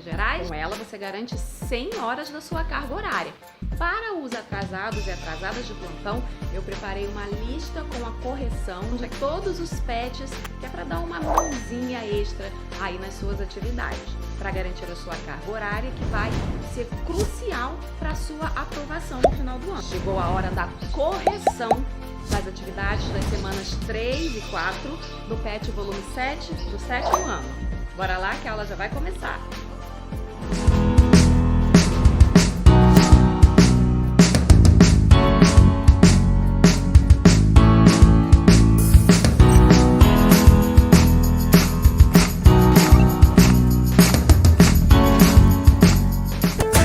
gerais, com ela você garante 100 horas da sua carga horária. Para os atrasados e atrasadas de plantão, eu preparei uma lista com a correção de todos os patches, que é para dar uma mãozinha extra aí nas suas atividades, para garantir a sua carga horária, que vai ser crucial para a sua aprovação no final do ano. Chegou a hora da correção das atividades das semanas 3 e 4 do patch volume 7 do 7º ano. Bora lá que a aula já vai começar!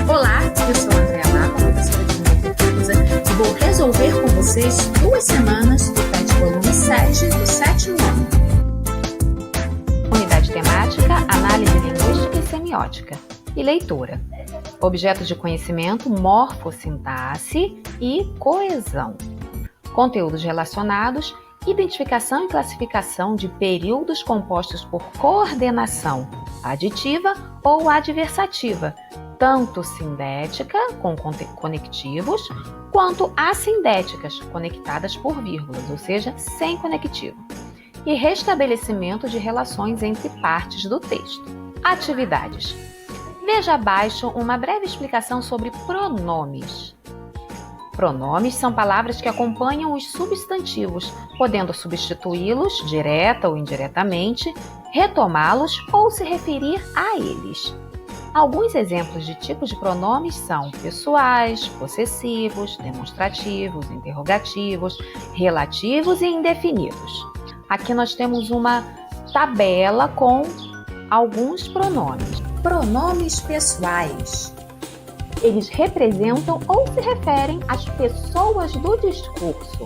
Olá, eu sou a Andréa Lapa, professora de língua portuguesa, e vou resolver com vocês 2 semanas do PET volume 7 do 7º ano. Unidade temática, análise linguística e semiótica. E leitura. Objetos de conhecimento, morfossintaxe e coesão. Conteúdos relacionados, identificação e classificação de períodos compostos por coordenação aditiva ou adversativa, tanto sindética, com conectivos, quanto assindéticas, conectadas por vírgulas, ou seja, sem conectivo. E restabelecimento de relações entre partes do texto. Atividades. Veja abaixo uma breve explicação sobre pronomes. Pronomes são palavras que acompanham os substantivos, podendo substituí-los, direta ou indiretamente, retomá-los ou se referir a eles. Alguns exemplos de tipos de pronomes são pessoais, possessivos, demonstrativos, interrogativos, relativos e indefinidos. Aqui nós temos uma tabela com alguns pronomes. Pronomes pessoais. Eles representam ou se referem às pessoas do discurso.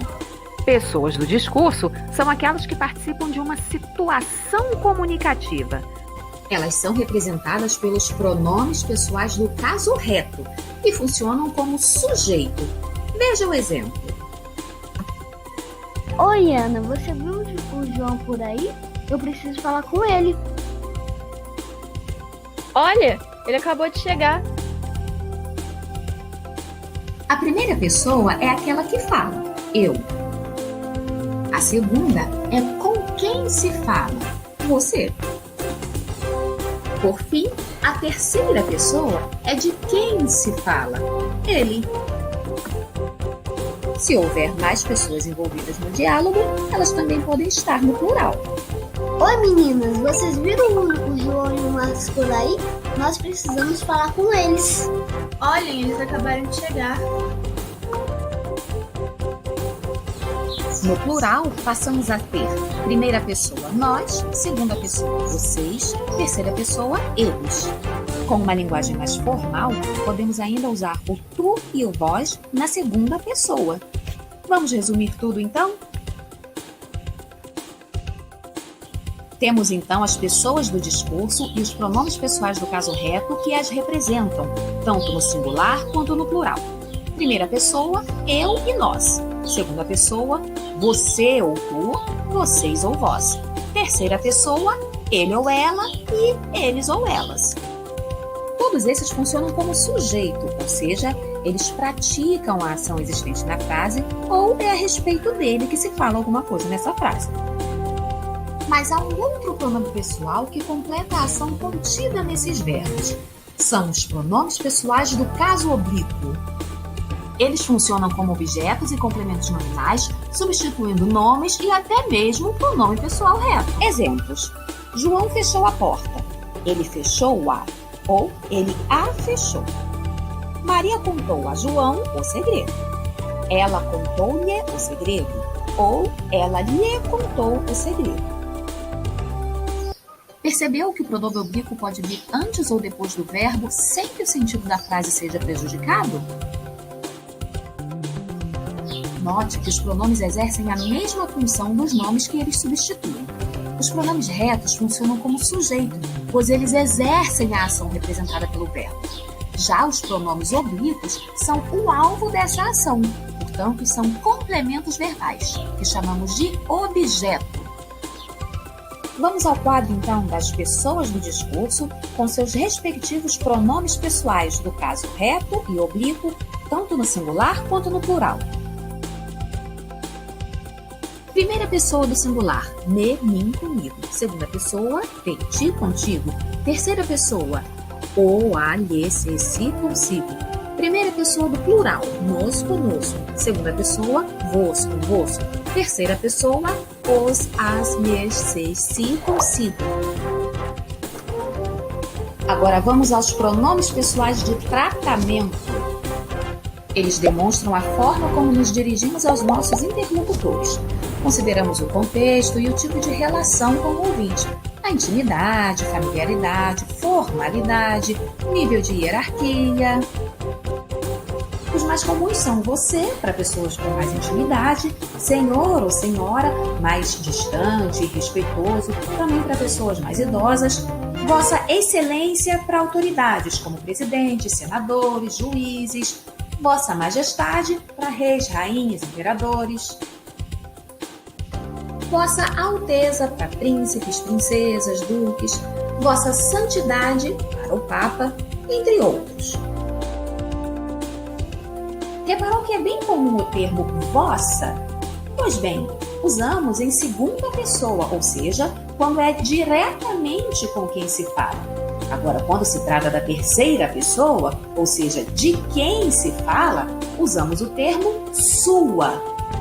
Pessoas do discurso são aquelas que participam de uma situação comunicativa. Elas são representadas pelos pronomes pessoais do caso reto e funcionam como sujeito. Veja o exemplo. Oi, Ana, você viu o João por aí? Eu preciso falar com ele. Olha, ele acabou de chegar. A primeira pessoa é aquela que fala, eu. A segunda é com quem se fala, você. Por fim, a terceira pessoa é de quem se fala, ele. Se houver mais pessoas envolvidas no diálogo, elas também podem estar no plural. Oi, meninas, vocês viram o João e o Marcos por aí? Nós precisamos falar com eles. Olhem, eles acabaram de chegar. No plural, passamos a ter primeira pessoa nós, segunda pessoa vocês, terceira pessoa eles. Com uma linguagem mais formal, podemos ainda usar o tu e o vós na segunda pessoa. Vamos resumir tudo então? Temos então as pessoas do discurso e os pronomes pessoais do caso reto que as representam, tanto no singular quanto no plural. Primeira pessoa, eu e nós. Segunda pessoa, você ou tu, vocês ou vós. Terceira pessoa, ele ou ela e eles ou elas. Todos esses funcionam como sujeito, ou seja, eles praticam a ação existente na frase ou é a respeito dele que se fala alguma coisa nessa frase. Mas há um outro pronome pessoal que completa a ação contida nesses verbos. São os pronomes pessoais do caso oblíquo. Eles funcionam como objetos e complementos nominais, substituindo nomes e até mesmo o pronome pessoal reto. Exemplos. João fechou a porta. Ele fechou-a. Ou ele a fechou. Maria contou a João o segredo. Ela contou-lhe o segredo. Ou ela lhe contou o segredo. Percebeu que o pronome oblíquo pode vir antes ou depois do verbo sem que o sentido da frase seja prejudicado? Note que os pronomes exercem a mesma função dos nomes que eles substituem. Os pronomes retos funcionam como sujeito, pois eles exercem a ação representada pelo verbo. Já os pronomes oblíquos são o alvo dessa ação, portanto, são complementos verbais, que chamamos de objeto. Vamos ao quadro, então, das pessoas do discurso com seus respectivos pronomes pessoais do caso reto e oblíquo, tanto no singular quanto no plural. Primeira pessoa do singular, me, mim, comigo. Segunda pessoa, te, ti, contigo. Terceira pessoa, o, a, lhe, se, si, consigo. Primeira pessoa do plural, nos, conosco. Segunda pessoa, vos, convosco. Terceira pessoa, os, as, lhes, se, si, consigo. Agora vamos aos pronomes pessoais de tratamento. Eles demonstram a forma como nos dirigimos aos nossos interlocutores. Consideramos o contexto e o tipo de relação com o ouvinte, a intimidade, familiaridade, formalidade, nível de hierarquia. Os mais comuns são você, para pessoas com mais intimidade, senhor ou senhora, mais distante e respeitoso, também para pessoas mais idosas, vossa excelência para autoridades como presidentes, senadores, juízes, vossa majestade para reis, rainhas, imperadores, vossa alteza para príncipes, princesas, duques, vossa santidade para o papa, entre outros. Reparou que é bem comum o termo vossa? Pois bem, usamos em segunda pessoa, ou seja, quando é diretamente com quem se fala. Agora, quando se trata da terceira pessoa, ou seja, de quem se fala, usamos o termo sua.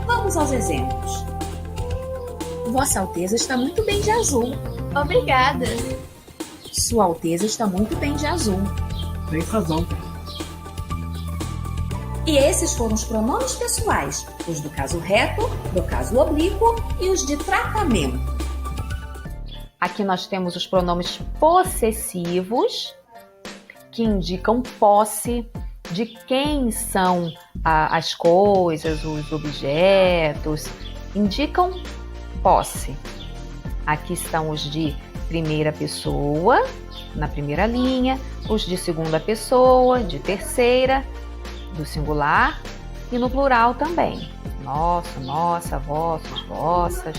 Vamos aos exemplos. Vossa Alteza está muito bem de azul. Obrigada. Sua Alteza está muito bem de azul. Tem razão. E esses foram os pronomes pessoais, os do caso reto, do caso oblíquo e os de tratamento. Aqui nós temos os pronomes possessivos, que indicam posse, de quem são as coisas, os objetos, indicam posse. Aqui estão os de primeira pessoa, na primeira linha, os de segunda pessoa, de terceira, do singular e no plural também. Nosso, nossa, vossos, vossas.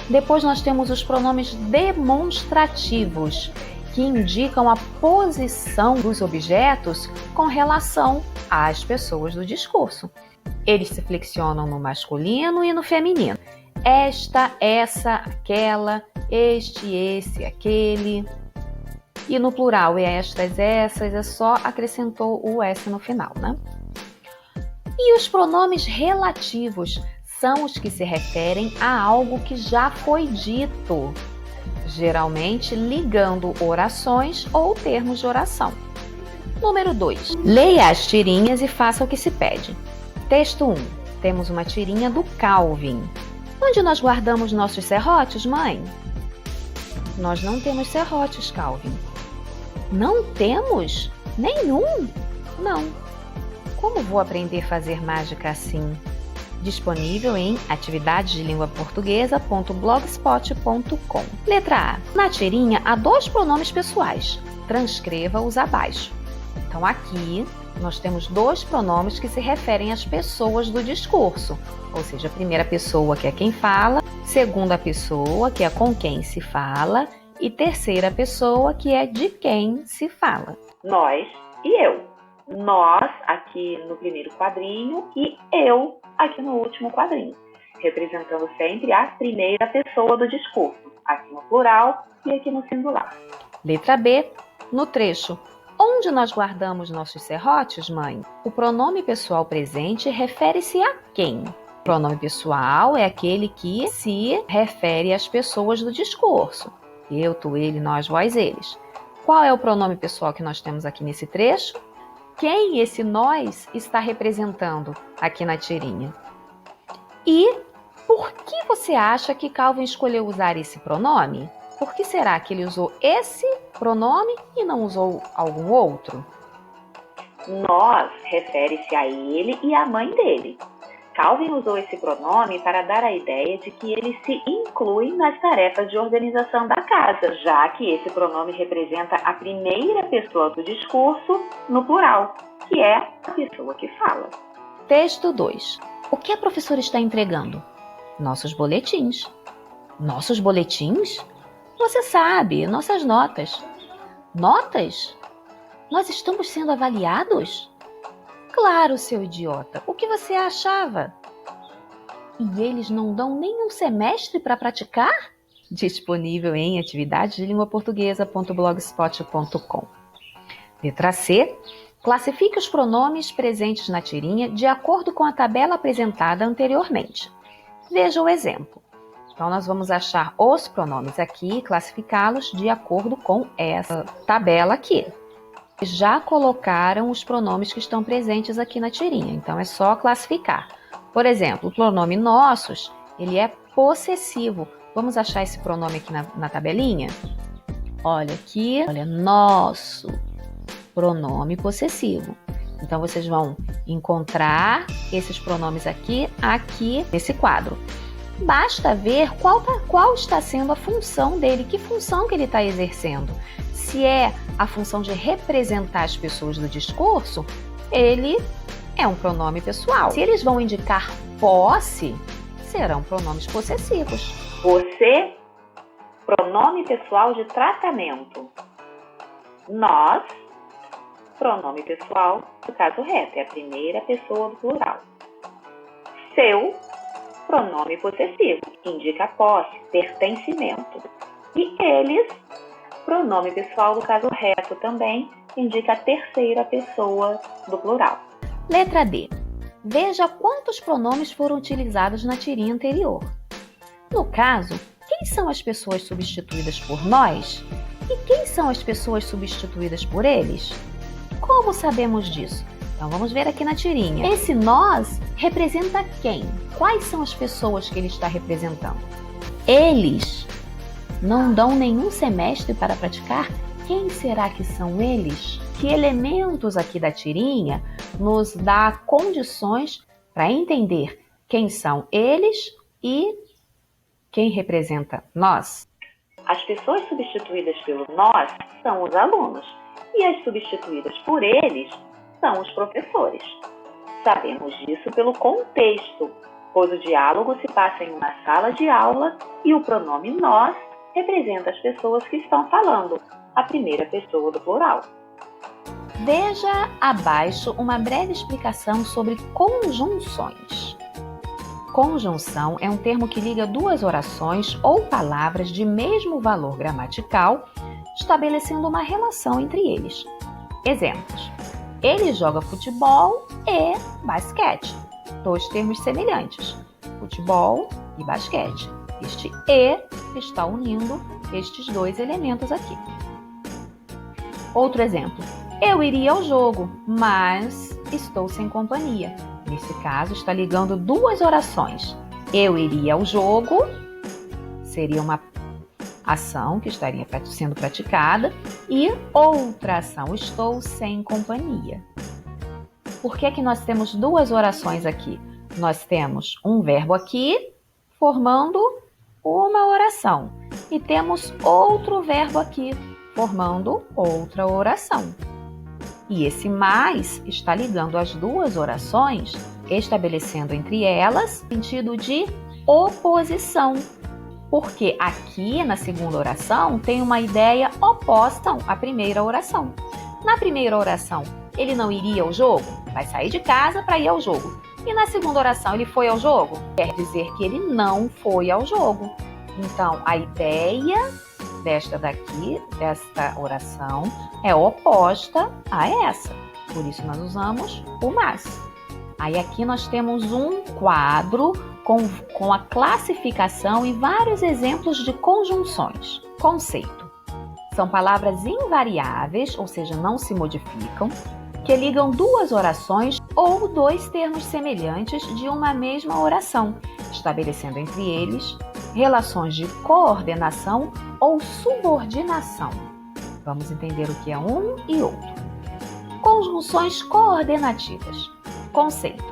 Depois nós temos os pronomes demonstrativos, que indicam a posição dos objetos com relação às pessoas do discurso. Eles se flexionam no masculino e no feminino. Esta, essa, aquela, este, esse, aquele. E no plural, estas, essas, é só acrescentou o S no final, né? E os pronomes relativos são os que se referem a algo que já foi dito, geralmente ligando orações ou termos de oração. Número 2. Leia as tirinhas e faça o que se pede. Texto 1. Temos uma tirinha do Calvin. Onde nós guardamos nossos serrotes, mãe? Nós não temos serrotes, Calvin. Não temos? Nenhum? Não. Como vou aprender a fazer mágica assim? Disponível em atividadesdelínguaportuguesa.blogspot.com. Letra A. Na tirinha há 2 pronomes pessoais. Transcreva-os abaixo. Então aqui nós temos 2 pronomes que se referem às pessoas do discurso. Ou seja, a primeira pessoa, que é quem fala, segunda pessoa, que é com quem se fala, e terceira pessoa, que é de quem se fala. Nós e eu. Nós aqui no primeiro quadrinho e eu aqui no último quadrinho, representando sempre a primeira pessoa do discurso, aqui no plural e aqui no singular. Letra B, no trecho. Onde nós guardamos nossos serrotes, mãe? O pronome pessoal presente refere-se a quem? O pronome pessoal é aquele que se refere às pessoas do discurso. Eu, tu, ele, nós, vós, eles. Qual é o pronome pessoal que nós temos aqui nesse trecho? Quem esse nós está representando aqui na tirinha? E por que você acha que Calvin escolheu usar esse pronome? Por que será que ele usou esse pronome e não usou algum outro? Nós refere-se a ele e à mãe dele. Calvin usou esse pronome para dar a ideia de que ele se inclui nas tarefas de organização da casa, já que esse pronome representa a primeira pessoa do discurso no plural, que é a pessoa que fala. Texto 2. O que a professora está entregando? Nossos boletins. Nossos boletins? Você sabe, nossas notas. Notas? Nós estamos sendo avaliados? Claro, seu idiota. O que você achava? E eles não dão nem um semestre para praticar? Disponível em atividadesdelínguaportuguesa.blogspot.com. Letra C. Classifique os pronomes presentes na tirinha de acordo com a tabela apresentada anteriormente. Veja o exemplo. Então, nós vamos achar os pronomes aqui e classificá-los de acordo com essa tabela aqui. Já colocaram os pronomes que estão presentes aqui na tirinha, então é só classificar. Por exemplo, o pronome nossos, ele é possessivo. Vamos achar esse pronome aqui na tabelinha? Olha aqui, olha, nosso. Pronome possessivo. Então, vocês vão encontrar esses pronomes aqui nesse quadro. Basta ver qual está sendo a função dele, que função que ele está exercendo. Se é a função de representar as pessoas do discurso, ele é um pronome pessoal. Se eles vão indicar posse, serão pronomes possessivos. Você, pronome pessoal de tratamento. Nós, pronome pessoal do caso reto, é a primeira pessoa do plural. Seu, pronome possessivo, indica posse, pertencimento. E eles, pronome pessoal do caso reto também, indica a terceira pessoa do plural. Letra D. Veja quantos pronomes foram utilizados na tirinha anterior. No caso, quem são as pessoas substituídas por nós? E quem são as pessoas substituídas por eles? Como sabemos disso? Então vamos ver aqui na tirinha. Esse nós representa quem? Quais são as pessoas que ele está representando? Eles não dão nenhum semestre para praticar? Quem será que são eles? Que elementos aqui da tirinha nos dá condições para entender quem são eles e quem representa nós? As pessoas substituídas pelo nós são os alunos e as substituídas por eles são os professores. Sabemos disso pelo contexto, pois o diálogo se passa em uma sala de aula e o pronome nós representa as pessoas que estão falando, a primeira pessoa do plural. Veja abaixo uma breve explicação sobre conjunções. Conjunção é um termo que liga duas orações ou palavras de mesmo valor gramatical, estabelecendo uma relação entre eles. Exemplos: ele joga futebol e basquete. Dois termos semelhantes, futebol e basquete. Este e está unindo estes dois elementos aqui. Outro exemplo: eu iria ao jogo, mas estou sem companhia. Nesse caso, está ligando duas orações. Eu iria ao jogo seria uma ação que estaria sendo praticada e outra ação, estou sem companhia. Por que que nós temos duas orações aqui? Nós temos um verbo aqui formando uma oração e temos outro verbo aqui formando outra oração. E esse mais está ligando as duas orações, estabelecendo entre elas sentido de oposição. Porque aqui na segunda oração tem uma ideia oposta à primeira oração. Na primeira oração, ele não iria ao jogo? Vai sair de casa para ir ao jogo. E na segunda oração, ele foi ao jogo? Quer dizer que ele não foi ao jogo. Então, a ideia desta oração é oposta a essa. Por isso, nós usamos o mas. Aí aqui nós temos um quadro com a classificação e vários exemplos de conjunções. Conceito: são palavras invariáveis, ou seja, não se modificam, que ligam duas orações ou dois termos semelhantes de uma mesma oração, estabelecendo entre eles relações de coordenação ou subordinação. Vamos entender o que é um e outro. Conjunções coordenativas. Conceito: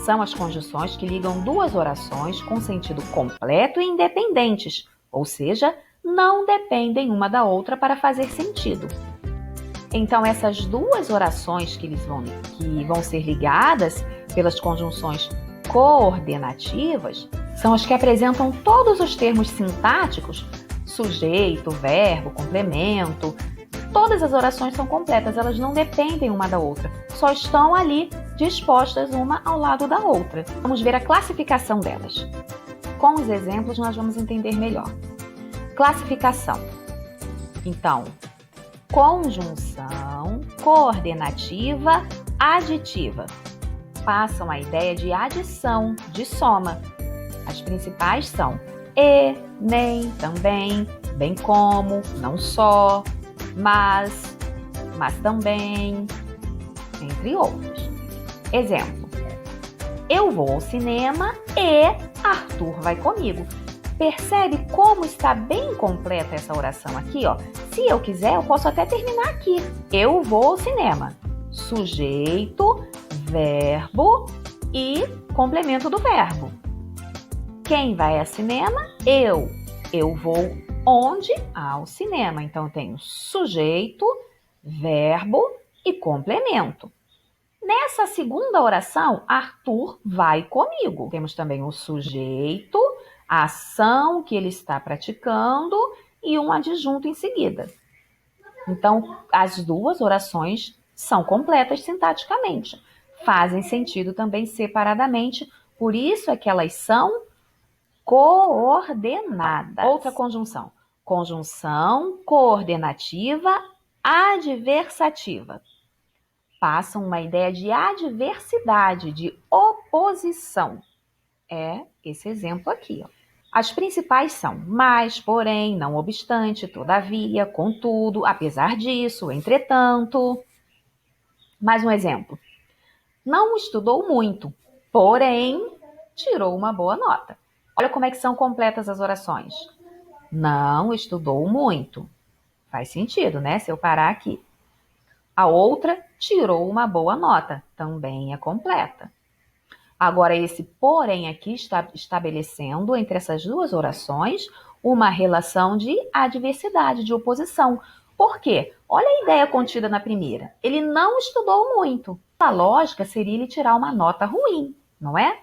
são as conjunções que ligam duas orações com sentido completo e independentes, ou seja, não dependem uma da outra para fazer sentido. Então, essas duas orações que vão ser ligadas pelas conjunções coordenativas são as que apresentam todos os termos sintáticos, sujeito, verbo, complemento. Todas as orações são completas, elas não dependem uma da outra, só estão ali dispostas uma ao lado da outra. Vamos ver a classificação delas. Com os exemplos nós vamos entender melhor. Classificação. Então, conjunção, coordenativa, aditiva. Passam a ideia de adição, de soma. As principais são e, nem, também, bem como, não só, mas também, entre outros. Exemplo: eu vou ao cinema e Arthur vai comigo. Percebe como está bem completa essa oração aqui, ó? Se eu quiser, eu posso até terminar aqui. Eu vou ao cinema. Sujeito, verbo e complemento do verbo. Quem vai ao cinema? Eu. Eu vou onde? Ao cinema. Então, eu tenho sujeito, verbo e complemento. Nessa segunda oração, Arthur vai comigo. Temos também o sujeito, a ação que ele está praticando e um adjunto em seguida. Então, as duas orações são completas sintaticamente. Fazem sentido também separadamente, por isso é que elas são coordenadas. Outra conjunção. Conjunção coordenativa adversativa. Passam uma ideia de adversidade, de oposição. É esse exemplo aqui, ó. As principais são mas, porém, não obstante, todavia, contudo, apesar disso, entretanto. Mais um exemplo. Não estudou muito, porém, tirou uma boa nota. Olha como é que são completas as orações. Não estudou muito. Faz sentido, né? Se eu parar aqui. A outra tirou uma boa nota. Também é completa. Agora, esse porém aqui está estabelecendo entre essas duas orações uma relação de adversidade, de oposição. Por quê? Olha a ideia contida na primeira. Ele não estudou muito. A lógica seria ele tirar uma nota ruim, não é?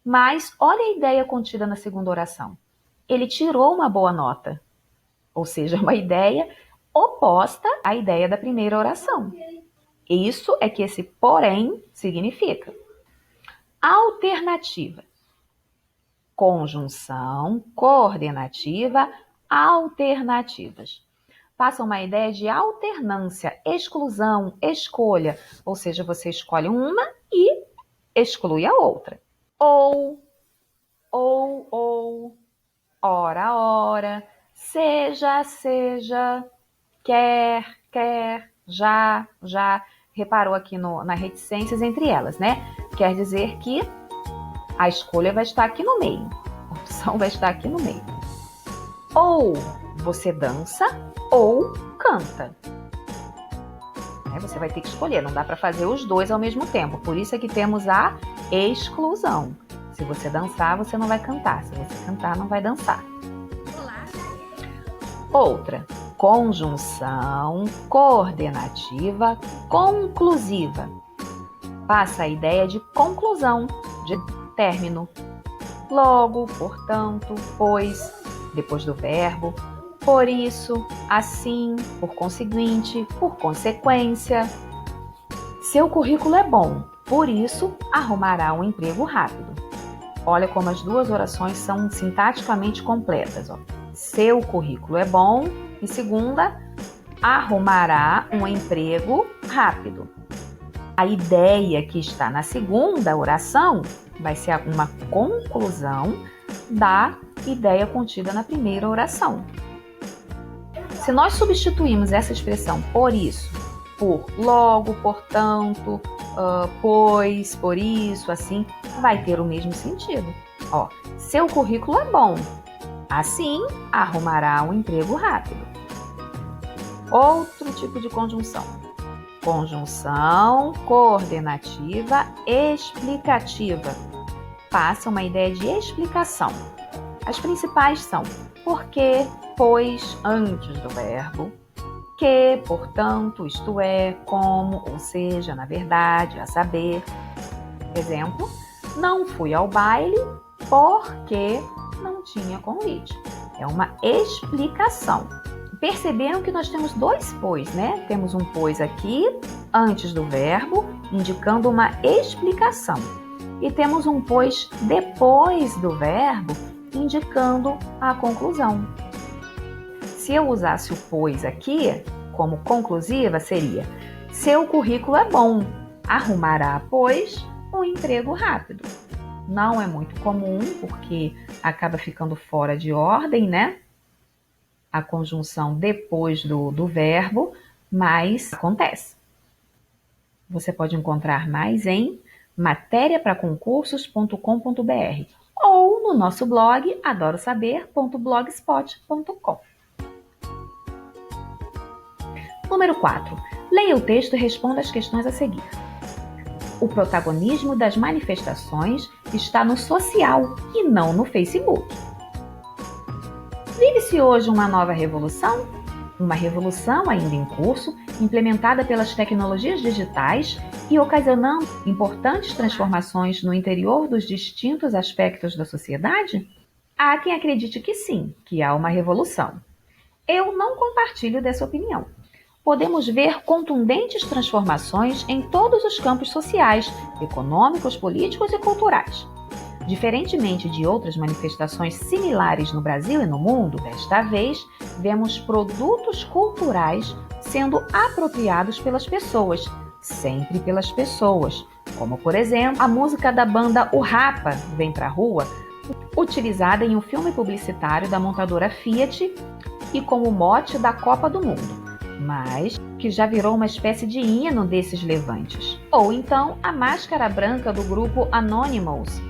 Mas olha a ideia contida na segunda oração. Ele tirou uma boa nota. Ou seja, uma ideia oposta à ideia da primeira oração. Isso é que esse porém significa. Alternativa. Conjunção, coordenativa, alternativas. Passam uma ideia de alternância, exclusão, escolha. Ou seja, você escolhe uma e exclui a outra. Ou, ora, seja, quer, já. Reparou aqui na reticências entre elas, né? Quer dizer que a escolha vai estar aqui no meio. A opção vai estar aqui no meio. Ou você dança ou canta. Você vai ter que escolher, não dá para fazer os dois ao mesmo tempo. Por isso é que temos a exclusão. Se você dançar, você não vai cantar. Se você cantar, não vai dançar. Outra. Conjunção coordenativa conclusiva. Passa a ideia de conclusão, de término. Logo, portanto, pois, depois do verbo, por isso, assim, por conseguinte, por consequência. Seu currículo é bom, por isso arrumará um emprego rápido. Olha como as duas orações são sintaticamente completas. Ó. Seu currículo é bom e segunda, arrumará um emprego rápido. A ideia que está na segunda oração vai ser uma conclusão da ideia contida na primeira oração. Se nós substituirmos essa expressão por isso, por logo, portanto, pois, por isso, assim, vai ter o mesmo sentido. Ó, seu currículo é bom, assim arrumará um emprego rápido. Outro tipo de conjunção. Conjunção coordenativa explicativa. Passa uma ideia de explicação. As principais são porque, pois, antes do verbo, que, portanto, isto é, como, ou seja, na verdade, a saber. Exemplo, não fui ao baile porque não tinha convite. É uma explicação. Perceberam que nós temos dois pois, né? Temos um pois aqui, antes do verbo, indicando uma explicação. E temos um pois depois do verbo, indicando a conclusão. Se eu usasse o pois aqui, como conclusiva, seria: seu currículo é bom, arrumará, pois, um emprego rápido. Não é muito comum, porque acaba ficando fora de ordem, né? A conjunção depois do verbo, mas acontece. Você pode encontrar mais em materiapraconcursos.com.br ou no nosso blog adorosaber.blogspot.com. Número 4. Leia o texto e responda as questões a seguir. O protagonismo das manifestações está no social e não no Facebook. Vive-se hoje uma nova revolução? Uma revolução ainda em curso, implementada pelas tecnologias digitais e ocasionando importantes transformações no interior dos distintos aspectos da sociedade? Há quem acredite que sim, que há uma revolução. Eu não compartilho dessa opinião. Podemos ver contundentes transformações em todos os campos sociais, econômicos, políticos e culturais. Diferentemente de outras manifestações similares no Brasil e no mundo, desta vez, vemos produtos culturais sendo apropriados pelas pessoas, sempre pelas pessoas, como, por exemplo, a música da banda O Rapa, Vem Pra Rua, utilizada em um filme publicitário da montadora Fiat e como mote da Copa do Mundo, mas que já virou uma espécie de hino desses levantes. Ou então a máscara branca do grupo Anonymous,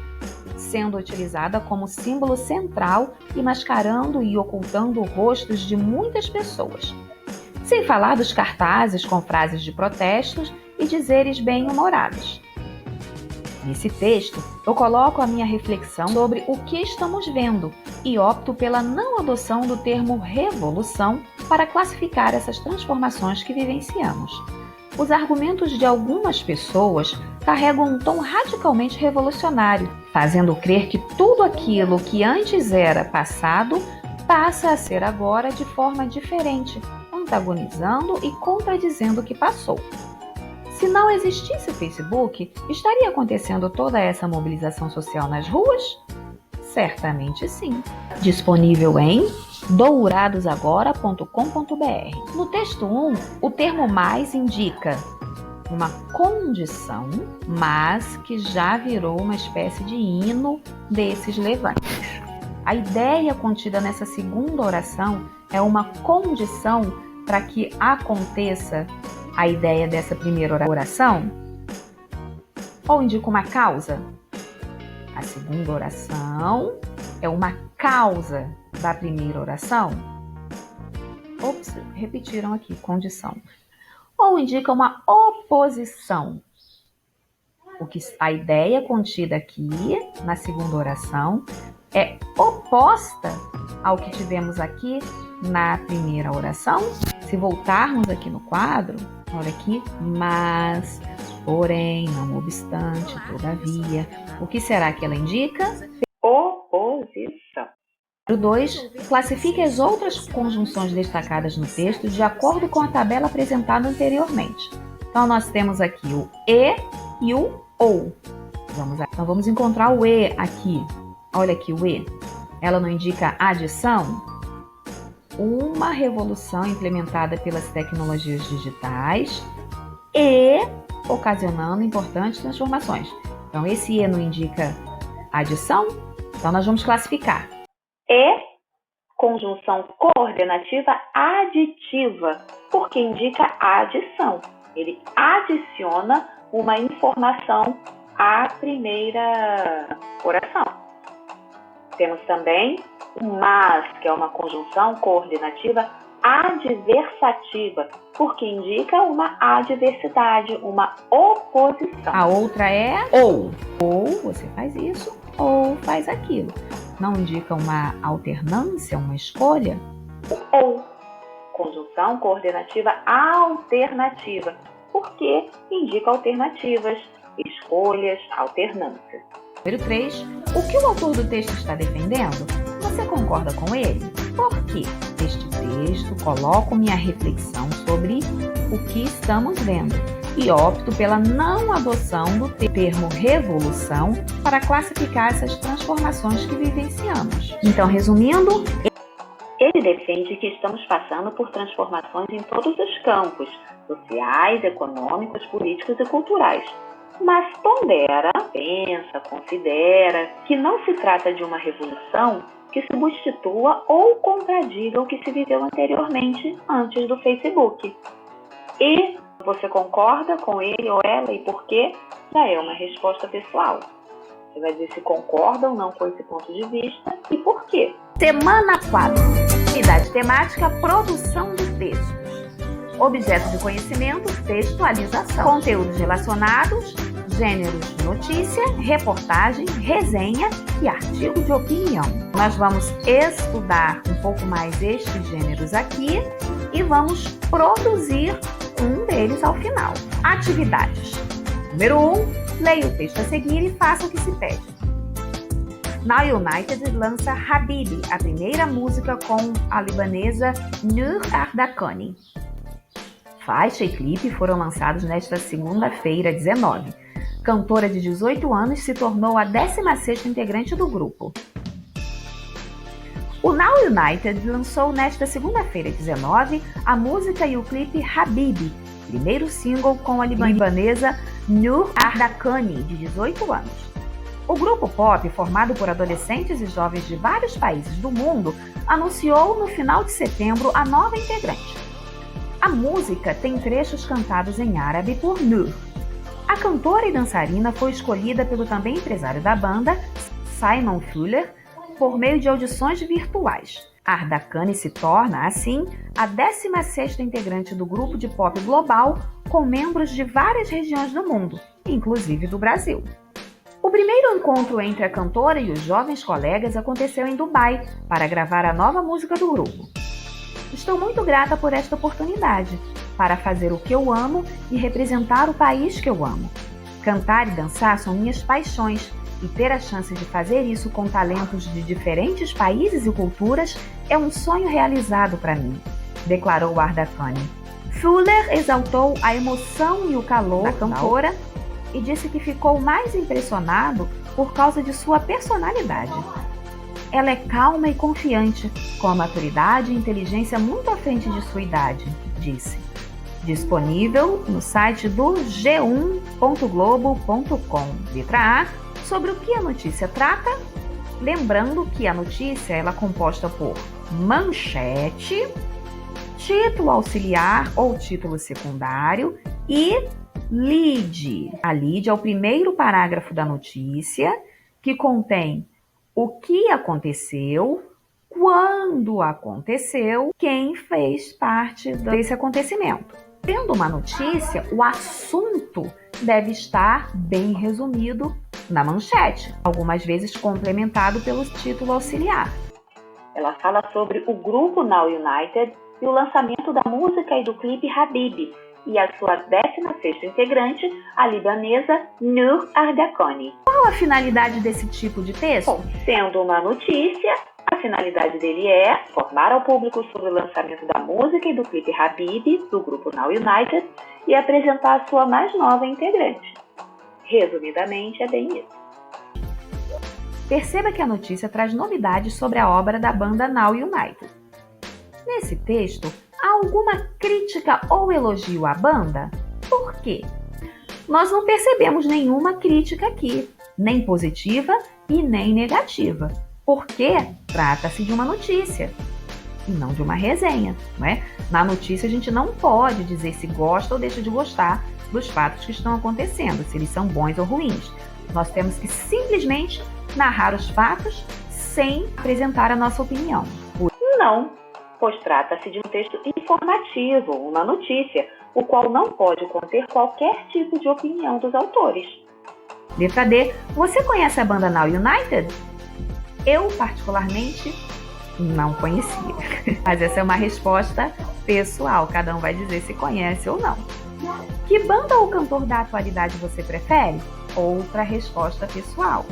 sendo utilizada como símbolo central e mascarando e ocultando rostos de muitas pessoas. Sem falar dos cartazes com frases de protestos e dizeres bem-humorados. Nesse texto, eu coloco a minha reflexão sobre o que estamos vendo e opto pela não adoção do termo revolução para classificar essas transformações que vivenciamos. Os argumentos de algumas pessoas carregam um tom radicalmente revolucionário, fazendo crer que tudo aquilo que antes era passado passa a ser agora de forma diferente, antagonizando e contradizendo o que passou. Se não existisse o Facebook, estaria acontecendo toda essa mobilização social nas ruas? Certamente sim. Disponível em douradosagora.com.br. No texto 1, o termo mais indica uma condição, mas que já virou uma espécie de hino desses levantes. A ideia contida nessa segunda oração é uma condição para que aconteça a ideia dessa primeira oração? Ou indica uma causa? A segunda oração é uma causa da primeira oração? Ops, repetiram aqui, condição. Ou indica uma oposição? A ideia contida aqui na segunda oração é oposta ao que tivemos aqui na primeira oração. Se voltarmos aqui no quadro, olha aqui, mas, porém, não obstante, todavia, o que será que ela indica? Oposição. Número 2. Classifique as outras conjunções destacadas no texto de acordo com a tabela apresentada anteriormente. Então, nós temos aqui o e e o ou. Então, vamos encontrar o e aqui. Olha aqui o e. Ela não indica adição? Uma revolução implementada pelas tecnologias digitais e ocasionando importantes transformações. Então, esse e não indica adição? Então, nós vamos classificar. E, conjunção coordenativa aditiva, porque indica adição. Ele adiciona uma informação à primeira oração. Temos também o mas, que é uma conjunção coordenativa adversativa, porque indica uma adversidade, uma oposição. A outra é ou. Ou você faz isso, ou faz aquilo. Não indica uma alternância, uma escolha? Ou, conjunção coordenativa alternativa, porque indica alternativas, escolhas, alternâncias. Número 3. O que o autor do texto está defendendo? Você concorda com ele? Por quê? Este texto coloca minha reflexão sobre o que estamos vendo e opto pela não adoção do termo revolução para classificar essas transformações que vivenciamos. Então, resumindo, ele defende que estamos passando por transformações em todos os campos, sociais, econômicos, políticos e culturais. Mas pondera, pensa, considera que não se trata de uma revolução que substitua ou contradiga o que se viveu anteriormente, antes do Facebook. E você concorda com ele ou ela e por quê? Já é uma resposta pessoal. Você vai dizer se concorda ou não com esse ponto de vista e por quê. Semana 4. Unidade temática, produção de textos. Objeto de conhecimento, textualização. Conteúdos relacionados, gêneros de notícia, reportagem, resenha e artigo de opinião. Nós vamos estudar um pouco mais estes gêneros aqui e vamos produzir um deles ao final. Atividades. Número 1. Leia o texto a seguir e faça o que se pede. Now United lança Habibi, a primeira música com a libanesa Nour Ardakani. Faixa e clipe foram lançados nesta segunda-feira, 19. Cantora de 18 anos se tornou a 16ª integrante do grupo. O Now United lançou nesta segunda-feira, 19, a música e o clipe Habibi, primeiro single com a libanesa Nour Ardakani, de 18 anos. O grupo pop, formado por adolescentes e jovens de vários países do mundo, anunciou no final de setembro a nova integrante. A música tem trechos cantados em árabe por Nour. A cantora e dançarina foi escolhida pelo também empresário da banda, Simon Fuller, por meio de audições virtuais. Ardakani se torna, assim, a 16ª integrante do grupo de pop global com membros de várias regiões do mundo, inclusive do Brasil. O primeiro encontro entre a cantora e os jovens colegas aconteceu em Dubai para gravar a nova música do grupo. Estou muito grata por esta oportunidade para fazer o que eu amo e representar o país que eu amo. Cantar e dançar são minhas paixões e ter a chance de fazer isso com talentos de diferentes países e culturas é um sonho realizado para mim, declarou Ardakani. Fuller exaltou a emoção e o calor da cantora e disse que ficou mais impressionado por causa de sua personalidade. Ela é calma e confiante, com a maturidade e inteligência muito à frente de sua idade, disse. Disponível no site do g1.globo.com. Letra A. Sobre o que a notícia trata? Lembrando que a notícia ela é composta por manchete, título auxiliar ou título secundário e lead. A lead é o primeiro parágrafo da notícia, que contém o que aconteceu, quando aconteceu, quem fez parte desse acontecimento. Tendo uma notícia, o assunto deve estar bem resumido na manchete, algumas vezes complementado pelo título auxiliar. Ela fala sobre o grupo Now United e o lançamento da música e do clipe Habibi e a sua 16ª integrante, a libanesa Nour Ardakani. Qual a finalidade desse tipo de texto? Bom, sendo uma notícia, a finalidade dele é informar ao público sobre o lançamento da música e do clipe Habibi, do grupo Now United, e apresentar a sua mais nova integrante. Resumidamente, é bem isso. Perceba que a notícia traz novidades sobre a obra da banda Now United. Nesse texto, há alguma crítica ou elogio à banda? Por quê? Nós não percebemos nenhuma crítica aqui, nem positiva e nem negativa, porque trata-se de uma notícia e não de uma resenha, não é? Na notícia a gente não pode dizer se gosta ou deixa de gostar dos fatos que estão acontecendo, se eles são bons ou ruins. Nós temos que simplesmente narrar os fatos sem apresentar a nossa opinião. Não, pois trata-se de um texto informativo, uma notícia, o qual não pode conter qualquer tipo de opinião dos autores. Letra D. Você conhece a banda Now United? Eu, particularmente, não conhecia. Mas essa é uma resposta pessoal, cada um vai dizer se conhece ou não. Que banda ou cantor da atualidade você prefere? Outra resposta pessoal.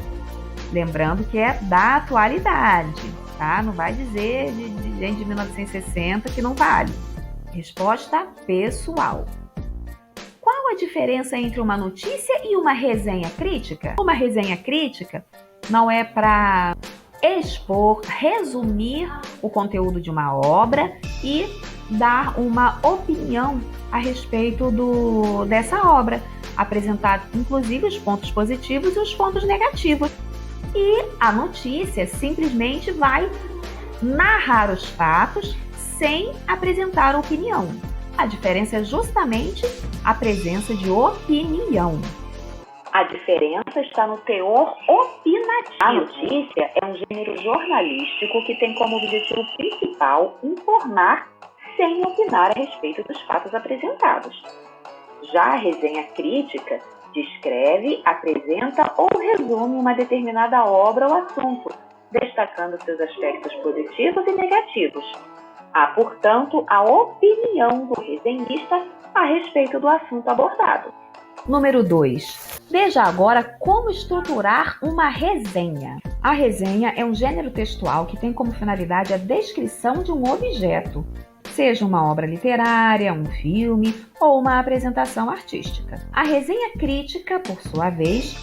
Lembrando que é da atualidade, tá? Não vai dizer de gente de 1960 que não vale. Resposta pessoal. Qual a diferença entre uma notícia e uma resenha crítica? Uma resenha crítica não é para expor, resumir o conteúdo de uma obra e dar uma opinião a respeito dessa obra, apresentar inclusive os pontos positivos e os pontos negativos. E a notícia simplesmente vai narrar os fatos sem apresentar opinião. A diferença é justamente a presença de opinião. A diferença está no teor opinativo. A notícia é um gênero jornalístico que tem como objetivo principal informar sem opinar a respeito dos fatos apresentados. Já a resenha crítica descreve, apresenta ou resume uma determinada obra ou assunto, destacando seus aspectos positivos e negativos. Há, portanto, a opinião do resenhista a respeito do assunto abordado. Número 2. Veja agora como estruturar uma resenha. A resenha é um gênero textual que tem como finalidade a descrição de um objeto, seja uma obra literária, um filme ou uma apresentação artística. A resenha crítica, por sua vez,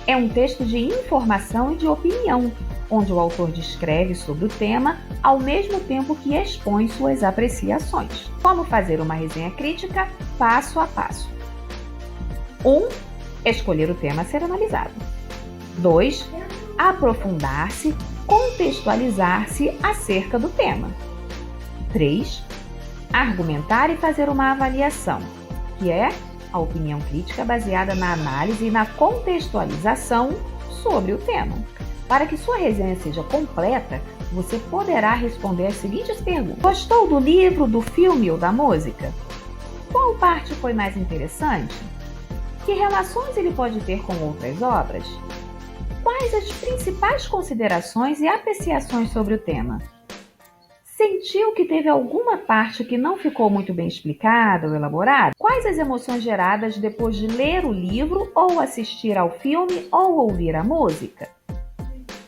é um texto de informação e de opinião, onde o autor descreve sobre o tema ao mesmo tempo que expõe suas apreciações. Como fazer uma resenha crítica? Passo a passo. 1. Escolher o tema a ser analisado. 2. Aprofundar-se, contextualizar-se acerca do tema. 3. Argumentar e fazer uma avaliação, que é a opinião crítica baseada na análise e na contextualização sobre o tema. Para que sua resenha seja completa, você poderá responder as seguintes perguntas. Gostou do livro, do filme ou da música? Qual parte foi mais interessante? Que relações ele pode ter com outras obras? Quais as principais considerações e apreciações sobre o tema? Sentiu que teve alguma parte que não ficou muito bem explicada ou elaborada? Quais as emoções geradas depois de ler o livro ou assistir ao filme ou ouvir a música?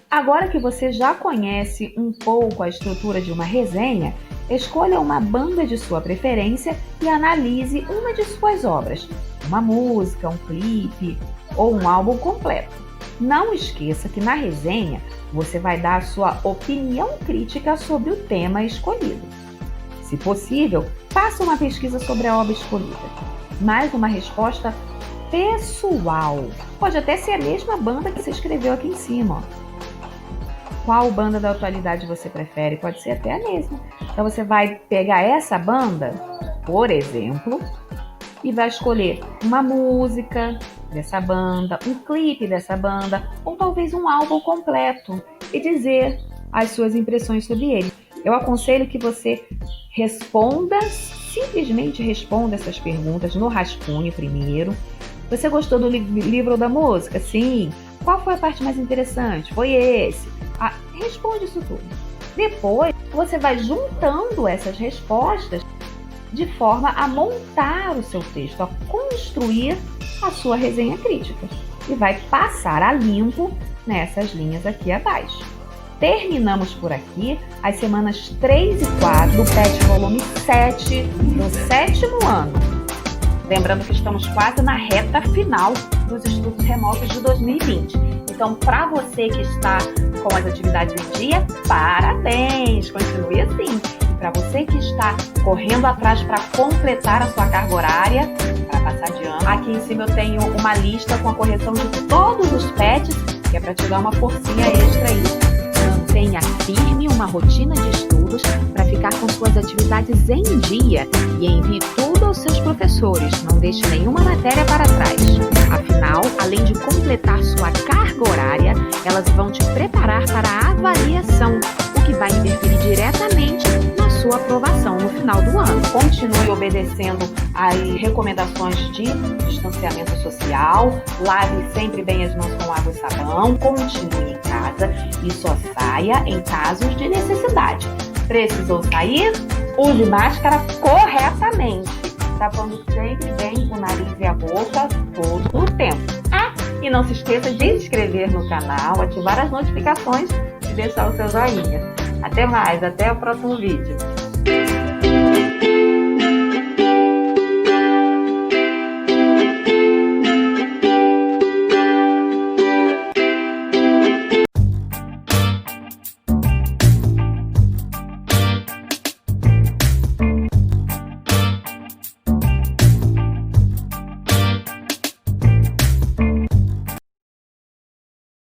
Agora que você já conhece um pouco a estrutura de uma resenha, escolha uma banda de sua preferência e analise uma de suas obras, uma música, um clipe ou um álbum completo. Não esqueça que na resenha você vai dar a sua opinião crítica sobre o tema escolhido. Se possível, faça uma pesquisa sobre a obra escolhida, mas uma resposta pessoal. Pode até ser a mesma banda que você escreveu aqui em cima. Qual banda da atualidade você prefere? Pode ser até a mesma. Então você vai pegar essa banda, por exemplo, e vai escolher uma música dessa banda, um clipe dessa banda, ou talvez um álbum completo e dizer as suas impressões sobre ele. Eu aconselho que você simplesmente responda essas perguntas no rascunho primeiro. Você gostou do livro ou da música? Sim. Qual foi a parte mais interessante? Foi esse. Responde isso tudo. Depois, você vai juntando essas respostas de forma a montar o seu texto, a construir a sua resenha crítica. E vai passar a limpo nessas linhas aqui abaixo. Terminamos por aqui as semanas 3 e 4 do PET volume 7 do 7º ano. Lembrando que estamos quase na reta final dos estudos remotos de 2020. Então, para você que está com as atividades em dia, parabéns! Continue assim. E para você que está correndo atrás para completar a sua carga horária, para passar de ano, aqui em cima eu tenho uma lista com a correção de todos os PETs, que é para te dar uma forcinha extra aí. Mantenha firme uma rotina de estudos para ficar com suas atividades em dia e envie tudo aos seus professores. Não deixe nenhuma matéria para trás. Afinal, além de completar sua carga horária, elas vão te preparar para a avaliação, o que vai interferir diretamente na sua aprovação no final do ano. Continue obedecendo às recomendações de distanciamento social, lave sempre bem as mãos com água e sabão, continue em casa e só saia em casos de necessidade. Precisou sair? Use máscara corretamente, tapando sempre bem o nariz e a boca todo o tempo. E não não se esqueça de se inscrever no canal, ativar as notificações e deixar o seu joinha. Até mais, até o próximo vídeo.